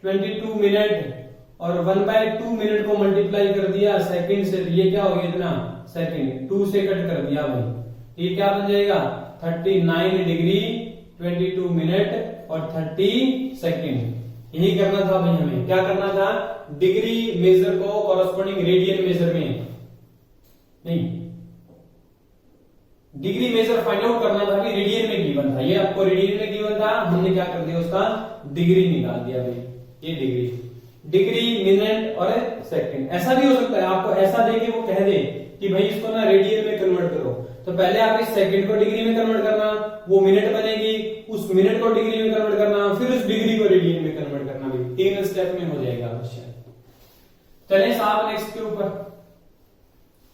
22 मिनट और 1/2 मिनट को मल्टीप्लाई कर दिया सेकंड से, तो ये क्या हो गया इतना सेकंड, 2 से कट कर दिया भाई, ये क्या बन जाएगा 39 डिग्री 22 मिनट और 30 सेकंड। यही करना था भाई, हमें क्या करना था, डिग्री मेजर को कॉरस्पॉन्डिंग रेडियन मेजर में नहीं, डिग्री मेजर फाइंड आउट करना था कि रेडियन में गिवन था, ये आपको रेडियन में गिवन था, हमने क्या कर दिया उसका डिग्री निकाल दिया भाई, ये डिग्री मिनट और सेकंड। ऐसा भी हो सकता है आपको ऐसा देके वो कह दे कि भाई इसको ना रेडियन में कन्वर्ट करो, तो पहले आप इस सेकंड को डिग्री में कन्वर्ट करना, वो मिनट बनेगी, उस मिनट को डिग्री में कन्वर्ट करना, फिर उस डिग्री को रेडियन में कन्वर्ट करना भी, 3 स्टेप में हो जाएगा क्वेश्चन। चलें साहब नेक्स्ट के ऊपर,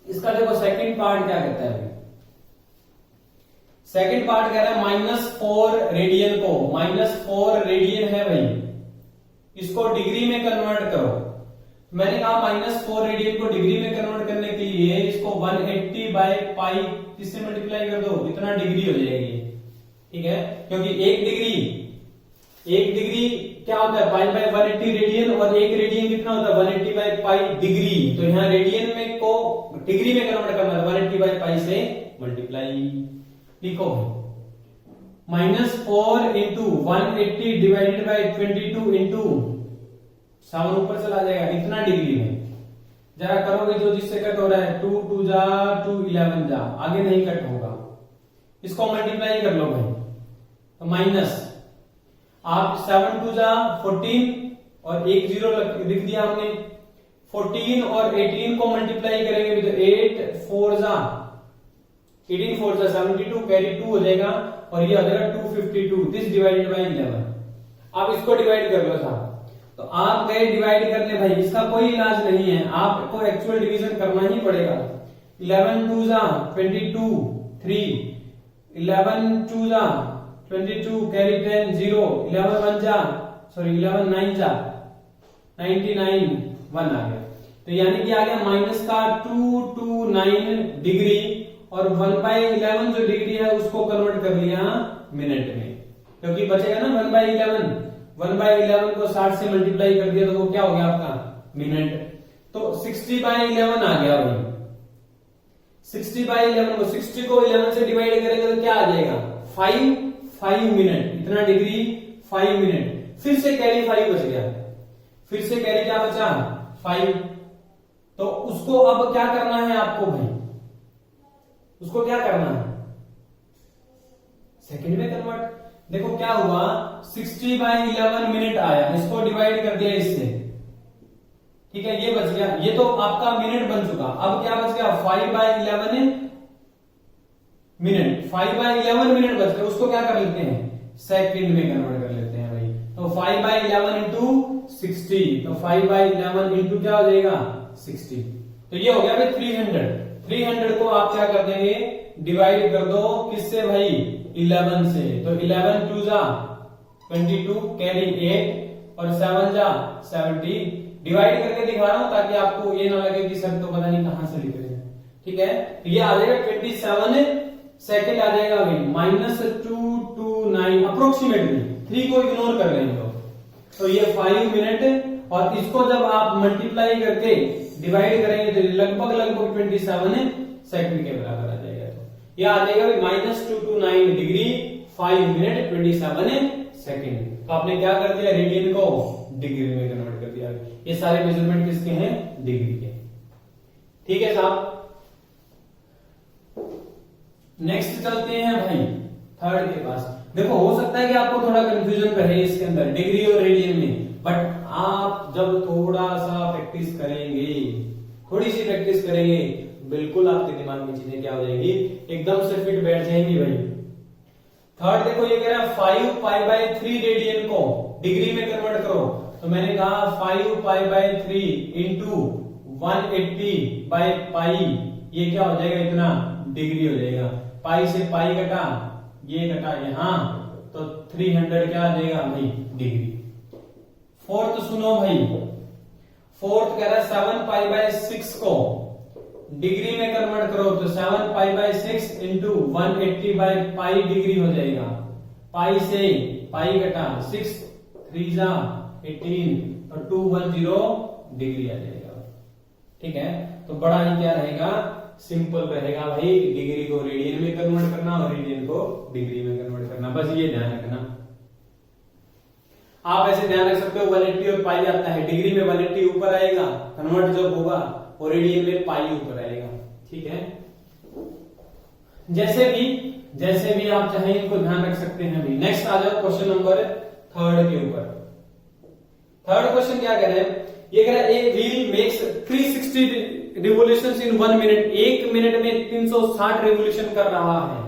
इसका देखो सेकंड पार्ट क्या कहता है, सेकंड पार्ट कह रहा है -4 रेडियन को, -4 रेडियन है भाई, इसको डिग्री में कन्वर्ट करो। मैंने कहा -4 रेडियन को डिग्री में कन्वर्ट करने के लिए इसको 180 बाय पाई किससे मल्टीप्लाई कर दो, इतना डिग्री हो जाएगी, ठीक है, क्योंकि एक डिग्री क्या होता है, पाई बाय 180 रेडियन, और एक रेडियन कितना होता है 180 बाय पाई डिग्री। तो यहाँ रेडियन में को डिग्री में कन्वर्ट करना है, 180 बाय पाई से मल्टीप्लाई। लिखो -4 इंटू 180 डिवाइडेड बाय 22 इंटू 7 ऊपर चला जाएगा, इतना डिग्री में। जरा करोगे जो जिससे कट हो रहा है, 2 2 जा 2 11 जा, आगे नहीं कट होगा, इसको मल्टीप्लाई कर लो भाई, तो माइनस आप 7 2 जा 14 और एक 0 लिख दिया हमने, 14 और 18 को मल्टीप्लाई करेंगे तो 8 4 जा 18 4 जा 72, कैरी 2 हो जाएगा, और ये हो जाएगा 252, दिस डिवाइडेड बाय 11। आप इसको डिवाइड कर लो साहब, तो आप गए डिवाइड करने भाई, इसका कोई इलाज नहीं है, आपको एक्चुअल डिवीजन करना ही पड़ेगा। 11 2 जा 22 3, 11 2 जा 22, कैरी 10 0, 11 1 जा 9 जा 99 1 आ गया। तो यानी कि आ गया माइनस का 229 डिग्री, और 1/11 जो डिग्री है उसको कन्वर्ट कर लिया मिनट में, क्योंकि बचेगा ना 1/11, 1/11 को 60 से मल्टीप्लाई कर दिया तो वो क्या हो गया आपका मिनट, तो 60/11 आ गया भाई। 60/11 को 60 को 11 से डिवाइड करेंगे तो क्या आ जाएगा 5 मिनट, इतना डिग्री 5 मिनट। फिर से कैरी 5 बच गया, फिर से कैरी क्या बचा 5, तो उसको अब क्या करना है आपको भाई, उसको क्या करना है सेकंड में कन्वर्ट। देखो क्या हुआ 60/11 मिनट आया, इसको डिवाइड कर दिया इससे, ठीक है, ये बच गया, ये तो आपका मिनट बन चुका। अब क्या बच गया 5/11 मिनट, 5/11 मिनट बच गया, उसको क्या कर लेते हैं सेकंड में कन्वर्ट कर लेते हैं भाई। तो 5/11 इंटू 60, तो 5/11 इंटू क्या हो जाएगा 60, तो ये हो गया भाई 300 को आप क्या कर देंगे डिवाइड कर दो किससे भाई 11 से, तो 11 2 जा 22, कैरी 8 और 7 जा 70, डिवाइड करके दिखा रहा हूं ताकि आपको ये ना लगे कि सर तो पता नहीं कहां से लिख रहे हैं, ठीक है। तो ये आ जाएगा 27 सेकंड आ जाएगा भाई, -229 अप्रोक्सीमेटली, 3 को इग्नोर कर रहे हैं तो ये 5 मिनट, और इसको जब आप मल्टीप्लाई करके डिवाइड करेंगे तो लगभग 27 सेकंड के बराबर आ जाएगा। तो ये आ जाएगा -229 डिग्री 5 मिनट 27 सेकंड। तो आपने क्या कर दिया रेडियन को डिग्री में कन्वर्ट कर दिया। ये सारे मेजरमेंट किसके हैं डिग्री के, ठीक है साहब। नेक्स्ट चलते हैं भाई थर्ड के पास। देखो हो सकता है कि आपको थोड़ा कंफ्यूजन रहे इसके अंदर डिग्री और रेडियन में, बट आप जब थोड़ा सा प्रैक्टिस करेंगे, थोड़ी सी प्रैक्टिस करेंगे, बिल्कुल आपके दिमाग में चीजें क्या हो जाएंगी एकदम से फिट बैठ जाएंगी भाई। थर्ड देखो ये कह रहा है 5π/3 रेडियन को डिग्री में कन्वर्ट करो, तो मैंने कहा 5π/3 इंटू 180/पाई, ये क्या हो जाएगा इतना डिग्री हो जाएगा। पाई से पाई कटा, ये कटा यहां, तो 300 क्या आ जाएगा भाई डिग्री। फोर्थ सुनो भाई, फोर्थ कह रहा है 7π/6 को डिग्री में कन्वर्ट करो, तो 7π/6 इंटू 180/पाई डिग्री हो जाएगा। पाई से पाई कटा, 6 3 जा 18 और 210 डिग्री आ जाएगा, ठीक है। तो बड़ा ही क्या रहेगा सिंपल रहेगा भाई, डिग्री को रेडियन में कन्वर्ट करना और रेडियन को डिग्री में कन्वर्ट करना, बस ये ध्यान रखना। आप ऐसे ध्यान रख सकते हो 180 और पाई आता है, डिग्री में 180 ऊपर आएगा कन्वर्ट जब होगा, और रेडियन में पाई ऊपर आएगा, ठीक है। जैसे भी आप चाहें इनको ध्यान रख सकते हैं भाई। नेक्स्ट आ जाओ क्वेश्चन नंबर 3 के ऊपर। थर्ड क्वेश्चन क्या कह रहे हैं, ये कह रहा है a wheel makes 360 revolutions in 1 minute, 1 minute में 360 रिवोल्यूशन कर रहा है,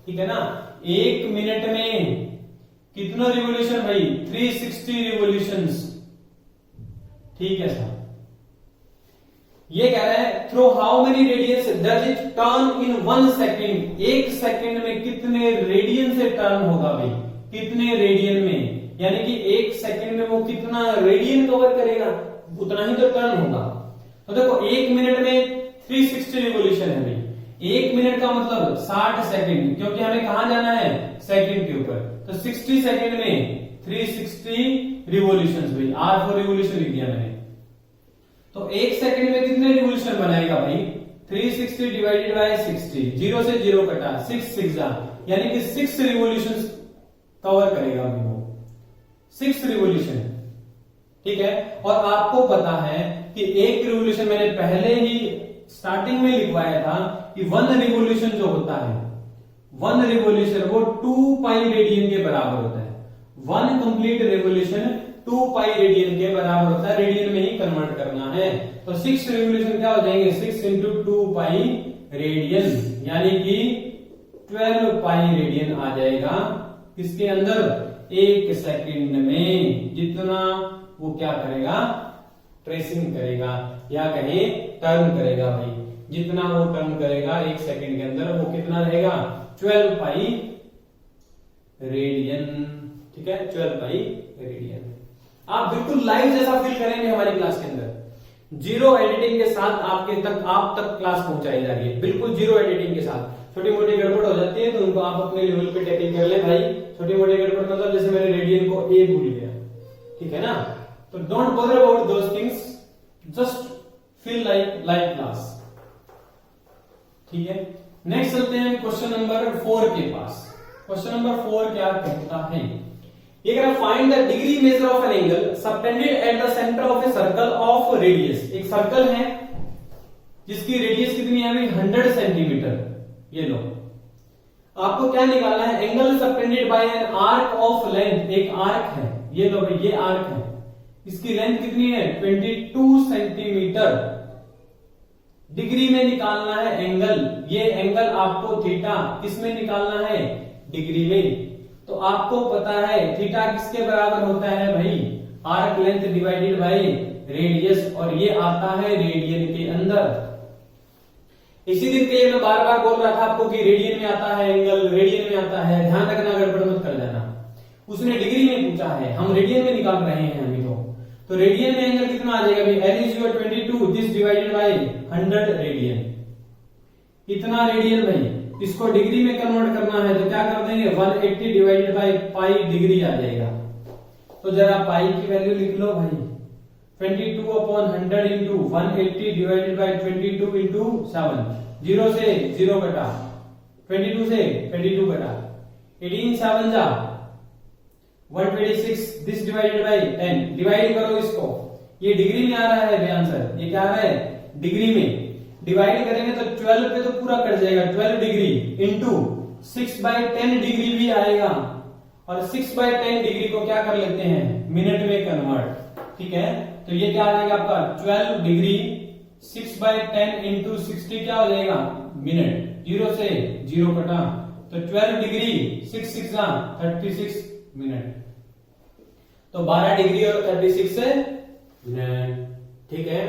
ठीक है ना। 1 मिनट में कितना रिवोल्यूशन भाई 360 रिवोल्यूशंस, ठीक है साहब। ये कह रहा है through how many radians does it turn in 1 second, 1 second में कितने रेडियन से टर्न होगा भाई, कितने रेडियन में, यानी कि 1 सेकेंड में वो कितना रेडियन कवर करेगा, उतना ही तो टर्न होगा। तो देखो 1 मिनट में 360 रिवोल्यूशन है भाई, 1 मिनट का मतलब 60 सेकंड, क्योंकि हमें कहां जाना है, सेकंड के ऊपर, तो 60 सेकंड में 360 रिवोल्यूशन भाई, R फॉर रिवोल्यूशन लिख दिया मैंने। तो 1 सेकंड में कितने रिवोल्यूशन बनाएगा भाई, 360 डिवाइडेड बाय 60, 0 से 0 कटा, 6 6 यानी कि 6 रिवोल्यूशन कवर करेगा अभी वो, 6 रिवोल्यूशन, ठीक है। और आपको पता है कि एक रिवोल्यूशन मैंने पहले ही स्टार्टिंग में लिखवाया था कि 1 रिवोल्यूशन जो होता है, 1 रिवोल्यूशन वो 2 पाई रेडियन के बराबर होता है, 1 कंप्लीट रिवोल्यूशन 2 पाई रेडियन के बराबर होता है, रेडियन में ही कन्वर्ट करना है। तो 6 रिवोल्यूशन क्या हो जाएंगे, 6 इंटू 2 पाई रेडियन, यानी कि 12 पाई रेडियन आ जाएगा किसके अंदर, 1 सेकंड में, जितना वो क्या करेगा, ट्रेसिंग करेगा या कहें टर्न करेगा भाई, जितना वो टर्न करेगा 1 सेकंड के अंदर वो कितना रहेगा, 12 पाई रेडियन, ठीक है, 12 पाई रेडियन। आप बिल्कुल लाइव जैसा फील करेंगे हमारी क्लास के अंदर, जीरो एडिटिंग के साथ आप तक क्लास पहुंचाई जा रही है, बिल्कुल जीरो एडिटिंग के साथ। छोटी मोटी गड़बड़ हो जाती है तो उनको आप अपने लेवल पे टैकल कर ले भाई, छोटी मोटी गड़बड़ मतलब जैसे मैंने रेडियन को ए भूल गया, ठीक है ना, तो don't bother about those things, just feel like class, ठीक है। नेक्स्ट चलते हैं क्वेश्चन नंबर 4 के पास। क्वेश्चन नंबर 4 क्या कहता है, ये कह रहा find the degree measure of an angle subtended at the centre of a circle of radius. एक सर्कल है जिसकी रेडियस कितनी है, 100 सेंटीमीटर। ये लो, आपको क्या निकालना है, angle subtended bye an arc of length, एक आर्क है, ये लो भाई, ये आर्क है, इसकी लेंथ कितनी है, 22 सेंटीमीटर। डिग्री में निकालना है एंगल, ये एंगल आपको थीटा किसमें निकालना है, डिग्री में। तो आपको पता है थीटा किसके बराबर होता है भाई, arc length divided by radius, और ये आता है रेडियन के अंदर। इसी दिन के लिए मैं बार बार बोल रहा था आपको कि रेडियन में आता है एंगल, रेडियन में आता है, ध्यान रखना, गड़बड़ मत कर देना। उसने डिग्री में पूछा है, हम रेडियन में निकाल रहे हैं अभी तो रेडियन में एंगल कितना आ जाएगा भाई, L is your 22, this divided by 100 radian, इतना रेडियन भाई, इसको डिग्री में कन्वर्ट करना है तो क्या कर देंगे, 180 डिवाइडेड बाय पाई डिग्री आ जाएगा। तो जरा पाई की वैल्यू लिख लो भाई, 22 upon 100 into 180 divided by 22 into 7, 0 से 0 कटा, 22 से 22 कटा, 18 7 जा 126, दिस डिवाइडेड बाय 10, डिवाइड करो इसको, ये डिग्री में आ रहा है आंसर, ये क्या आ रहा है, डिग्री में। डिवाइड करेंगे तो 12 पे तो पूरा कट जाएगा, 12 डिग्री इंटू 6/10 डिग्री भी आएगा, और 6/10 डिग्री को क्या कर लेते हैं, मिनट में कन्वर्ट, ठीक है। तो ये क्या आ जाएगा आपका 12 डिग्री 6/10 इंटू 60 क्या हो जाएगा, मिनट, 0 से 0 कटा, तो 12 डिग्री 6 6 36 मिनट, तो 12 डिग्री और 36 से मिनट, ठीक है।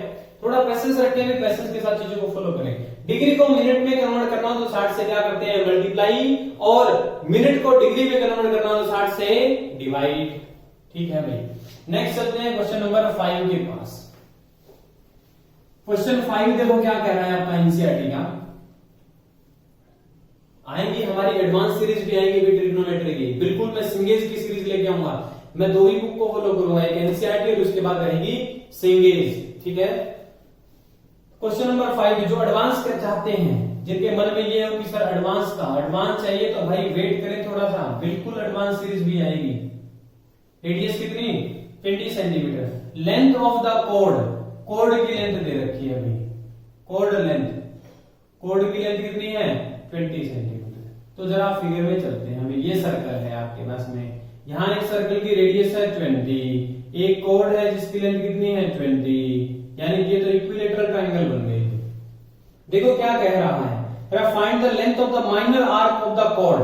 थोड़ा पैसेंस रखते हैं, पैसेंस के साथ चीजों को फॉलो करें। डिग्री को मिनट में कन्वर्ट करना हो तो 60 से क्या करते हैं, मल्टीप्लाई, और मिनट को डिग्री में कन्वर्ट करना हो तो 60 से डिवाइड, ठीक है भाई। नेक्स्ट चलते हैं क्वेश्चन नंबर 5 के पास। क्वेश्चन 5 देखो क्या कह रहा है आपका एनसीईआरटी का। आएंगी हमारी एडवांस सीरीज भी आएंगी ट्रिग्नोमेट्री की, बिल्कुल मैं सिंगेज की सीरीज लेके आऊंगा, मैं 2 ही बुक को फॉलो करूंगा, एक एनसीईआरटी और उसके बाद रहेगी सिंगेज, ठीक है। क्वेश्चन नंबर 5, जो एडवांस कर चाहते हैं, जिनके मन में ये हो कि सर एडवांस चाहिए, तो भाई वेट करें थोड़ा सा, बिल्कुल एडवांस सीरीज भी आएगी। रेडियस कितनी, 20 centimetre. Length of the code की लेंथ दे रखी है अभी, कोड की लेंथ कितनी है, 20 सेंटीमीटर। तो जरा फिगर में चलते हैं, अभी ये सर्कल है आपके पास में, यहाँ एक सर्कल की रेडियस है 20, एक कोड है जिसकी लेंथ कितनी है 20, यानी कि ये तो इक्विलेटरल ट्रायंगल बन गई। देखो क्या कह रहा है, find the length of the minor arc of the code.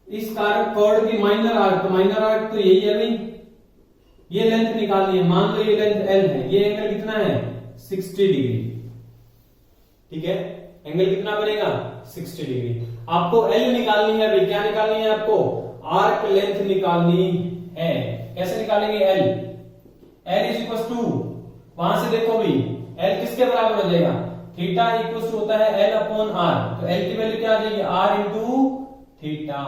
इस कोड की माइनर आर्क तो यही है भाई, ये लेंथ निकालनी है, मान लो ये लेंथ L है, ये एंगल कितना है 60 डिग्री। ठीक है, एंगल कितना बनेगा 60 डिग्री। आपको एल निकालनी है भाई, क्या निकालनी है आपको, आर्क लेंथ निकालनी है। कैसे निकालेंगे L, L is equal to, वहां से देखो भी एल किसके बराबर हो जाएगा, थीटा इक्वल टू होता है एल अपॉन आर। तो एल की वैल्यू क्या आ जाएगी, आर इंटू थीटा।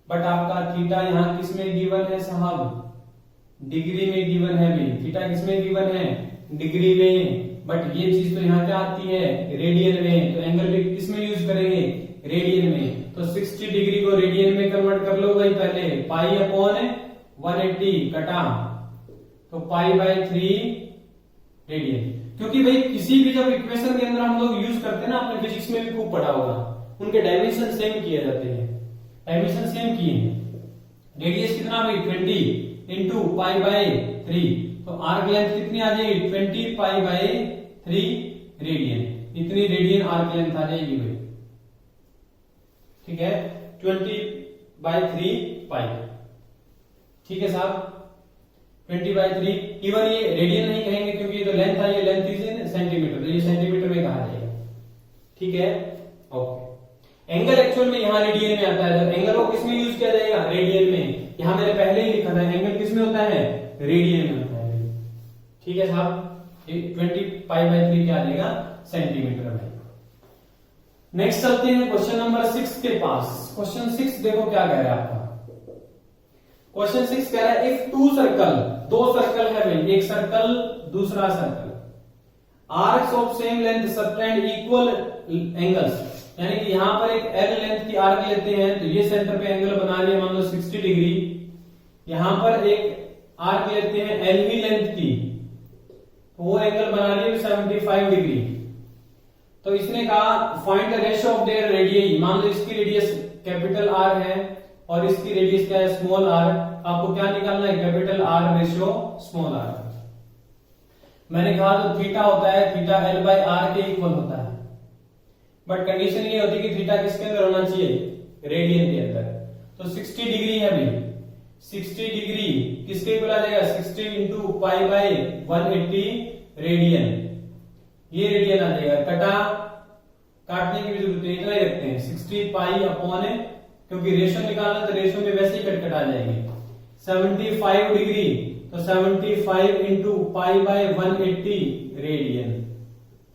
बट आपका थीटा यहां किस में गिवन है साहब, डिग्री में गिवन है भाई। थीटा किस में गिवन है, डिग्री में। बट ये चीज तो यहाँ क्या आती है, रेडियन में। तो एंगल भी किस में यूज करेंगे, रेडियन में। तो 60 डिग्री को रेडियन में कन्वर्ट कर लो भाई पहले, पाई अपॉन 180 कटा, तो पाई बाय 3 रेडियन। क्योंकि भाई किसी भी जब इक्वेशन के अंदर हम लोग यूज करते हैं ना, आपने फिजिक्स में भी खूब पढ़ा होगा, उनके डायमेंशन सेम किए जाते हैं, डायमेंशन सेम किए हैं। रेडियस कितना भाई 20 इंटू पाई बाय 3, तो आर्क लेंथ कितनी आ जाएगी 20 पाई बाय 3 रेडियन। इतनी रेडियन आर्क लेंथ आ जाएगी भाई। ठीक है, 20/3 पाई। ठीक है साहब, 20/3। इवन ये रेडियन नहीं कहेंगे क्योंकि ये तो लेंथ है, ये लेंथ इज इन सेंटीमीटर, तो ये सेंटीमीटर में कहा जाएगा। ठीक है, ओके। एंगल एक्चुअल में यहाँ रेडियन में आता है। एंगल को किसमें यूज किया जाएगा, रेडियन में। यहाँ मैंने पहले ही लिखा था एंगल किसमें होता है, रेडियन में होता है। ठीक है साहब, 20π/3 क्या आ जाएगा, सेंटीमीटर में। नेक्स्ट चलते हैं क्वेश्चन नंबर 6 के पास। क्वेश्चन 6 देखो क्या कह रहा है आपका। क्वेश्चन 6 कह रहा है इफ टू सर्कल, दो सर्कल है भाई, एक सर्कल दूसरा circle, arcs of same length subtend equal angles, यानी कि यहां पर एक एल लेंथ की आर्क लेते हैं, तो ये सेंटर पे एंगल बना लिया मान लो 60 डिग्री। यहां पर एक आर्क लेते हैं एल ही लेंथ की, तो वो एंगल बना लिए 75 डिग्री। तो इसने कहा find the ratio of their radius. मान लो इसकी रेडियस कैपिटल आर है और इसकी रेडियस क्या है, स्मॉल आर। आपको क्या निकालना है, capital R ratio small R. मैंने कहा तो थीटा होता है, थीटा एल बाय आर के इक्वल होता है। बट कंडीशन ये होती है कि थीटा किसके अंदर होना चाहिए, रेडियन के अंदर। तो 60 डिग्री है भाई, 60 डिग्री किसके इक्वल आ जाएगा, 60 इंटू पाई बाय 180 रेडियन। ये रेडियन आ जाएगा, कटा, काटने की भी जरूरत नहीं, इतना ही रखते हैं 60 पाई अपॉन, क्योंकि रेशो निकालना तो रेशो में वैसे ही कट आ जाएंगे। 75 डिग्री, तो 75 इंटू पाई बाय 180 रेडियन।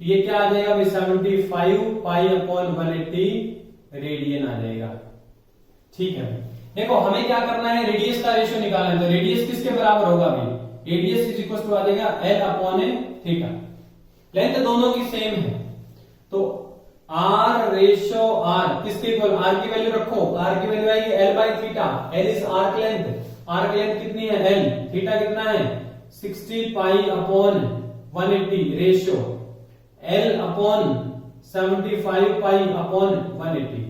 ये क्या आ जाएगा भाई, 75 पाई अपॉन 180 रेडियन आ जाएगा। ठीक है, देखो हमें क्या करना है, रेडियस का रेशियो निकालना है। तो रेडियस किसके बराबर होगा भाई, रेडियस इज इक्वल टू आ जाएगा एल अपॉन थीटा। लेंथ दोनों की सेम है, तो आर रेशियो आर किसके इक्वल, आर की वैल्यू रखो, आर की वैल्यू आएगी L by theta. L is arc length, arc length कितनी है एल, थीटा कितना है 60 pi upon 180 ratio L upon 75 pi upon 180।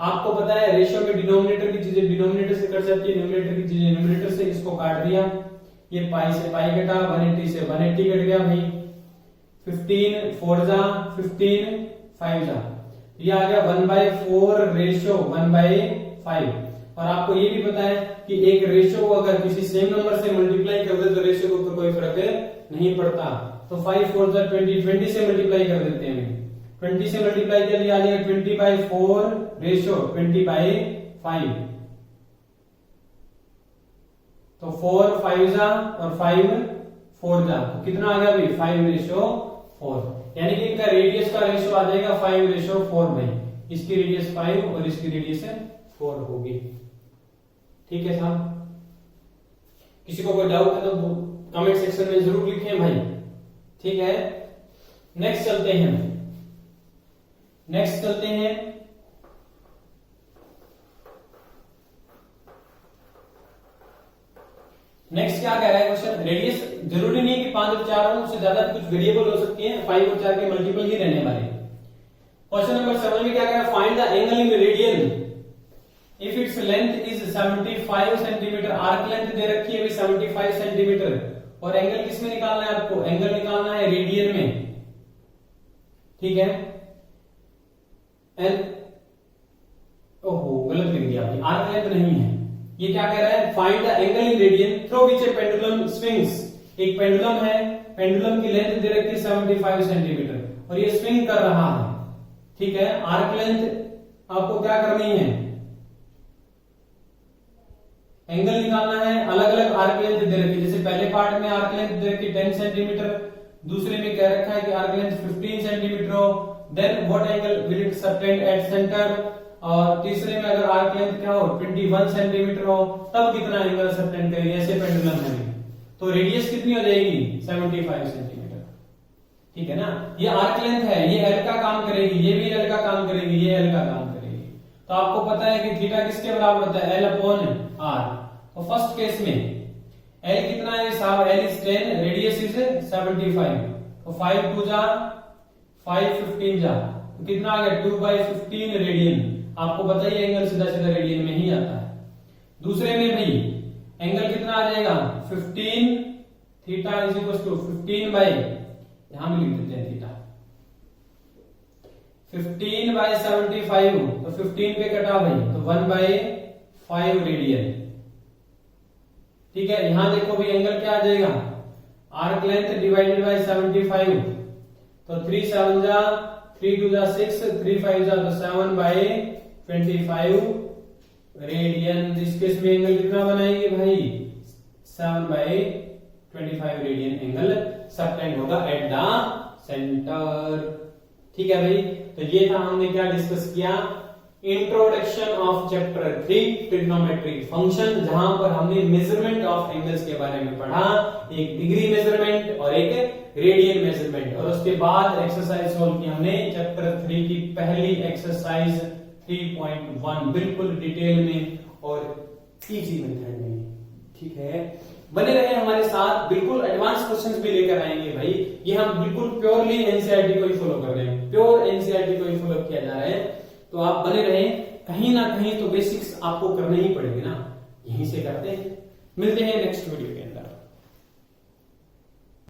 आपको पता है रेशियो में डिनोमिनेटर की चीजें डिनोमिनेटर से कट जाती है, न्यूमरेटर की चीजें न्यूमरेटर से, इसको काट दिया, ये पाई से पाई कटा, 180 से 180 कट गया भाई। 15 4 जा 15 5 जा, ये आ गया 1/4 रेशियो 1/5। और आपको ये भी पता है कि एक रेशियो को अगर किसी सेम नंबर से मल्टीप्लाई कर दे तो रेशियो के ऊपर कोई फर्क नहीं पड़ता। तो 5 4 जा 20, 20 से मल्टीप्लाई कर देते हैं, 20 से मल्टीप्लाई कर लिया, आ जाएगा 20/4 रेशियो 20/5। तो 4 5 जा और 5 4 जा, तो कितना आ गया भाई 5/4, यानी कि इनका रेडियस का रेशियो आ जाएगा 5/4 भाई। इसकी रेडियस 5 और इसकी रेडियस 4 होगी। ठीक है साहब, किसी को कोई डाउट है तो कमेंट सेक्शन में जरूर लिखें भाई। ठीक है, नेक्स्ट चलते हैं, नेक्स्ट चलते हैं नेक्स्ट क्या कह रहा है क्वेश्चन, रेडियस जरूरी नहीं कि 5 और 4 हो, उससे ज्यादा कुछ वेरिएबल हो सकती है, 5 और 4 के मल्टीपल ही रहने वाले। क्वेश्चन नंबर 7 में क्या कह रहा है, find the angle in radian if its length is 75 centimetre. Arc length दे रखी है 75 सेंटीमीटर, और एंगल किसमें निकालना है आपको, एंगल निकालना है रेडियन में। ठीक है, एंड ओहो गलत लिख दिया, आर्क लेंथ नहीं है। ये क्या कह रहा है, find the angle in radian through which A pendulum swings. एक पेंडुलम है, पेंडुलम की लेंथ दे रखी है 75 सेंटीमीटर और ये स्विंग कर रहा है, ठीक है। आर्क लेंथ आपको क्या करनी है, एंगल निकालना है। अलग अलग आर्क लेंथ दे रखी है, जैसे पहले पार्ट में आर्क लेंथ दे रखी 10 सेंटीमीटर, दूसरे में कह रखा है कि आर्क लेंथ 15 सेंटीमीटर हो, then what angle will it subtend at centre, और तीसरे में अगर आर्क लेंथ क्या हो 21 सेंटीमीटर हो तब कितना एंगल सबटेंड करेगी, ऐसे पेंडुलम में। तो रेडियस कितनी हो जाएगी 75 सेंटीमीटर, ठीक है ना। ये आर्क लेंथ है, ये एल का काम करेगी, ये भी एल का काम करेगी, ये एल का काम करेगी। तो आपको पता है कि थीटा किसके बराबर होता है, एल अपॉन आर। तो फर्स्ट केस में एल कितना है साहब, एल इज 10, रेडियस इज 75, तो 5 2 जा 5 15 जा, तो कितना आ गया 2/15 रेडियन। आपको पता ही एंगल सीधा सीधा रेडियन में ही आता है। दूसरे में भाई एंगल कितना आ जाएगा 15, theta is equal to 15 by, यहां भी लिख देते हैं थीटा 15/75, तो 15 पे कटा भाई तो 1/5 रेडियन, ठीक है। यहां देखो भी एंगल क्या आ जाएगा, आर्क लेंथ डिवाइडेड बाय 75, तो 3 7 जा 3 2 जा 6 3 5 जा तो 7/25 रेडियन। इस केस में एंगल कितना बनाएंगे भाई 7/25 रेडियन एंगल सबटेंड होगा एट द सेंटर, ठीक है भाई। तो ये था हमने क्या डिस्कस किया, introduction of chapter 3 trigonometric function, जहां पर हमने मेजरमेंट ऑफ एंगल्स के बारे में पढ़ा, एक डिग्री मेजरमेंट और एक रेडियन मेजरमेंट, और उसके बाद एक्सरसाइज सॉल्व की हमने चैप्टर 3 की पहली एक्सरसाइज 3.1 बिल्कुल डिटेल में और इजी मेथड में, ठीक है। बने रहे हमारे साथ, बिल्कुल एडवांस क्वेश्चंस भी लेकर आएंगे भाई। ये हम बिल्कुल प्योरली एनसीईआरटी को ही फॉलो कर रहे हैं, प्योर एनसीईआरटी को ही फॉलो किया जा रहा है। तो आप बने रहे, कहीं ना कहीं तो बेसिक्स आपको करने ही पड़ेंगे ना, यहीं से करते हैं। मिलते हैं नेक्स्ट वीडियो के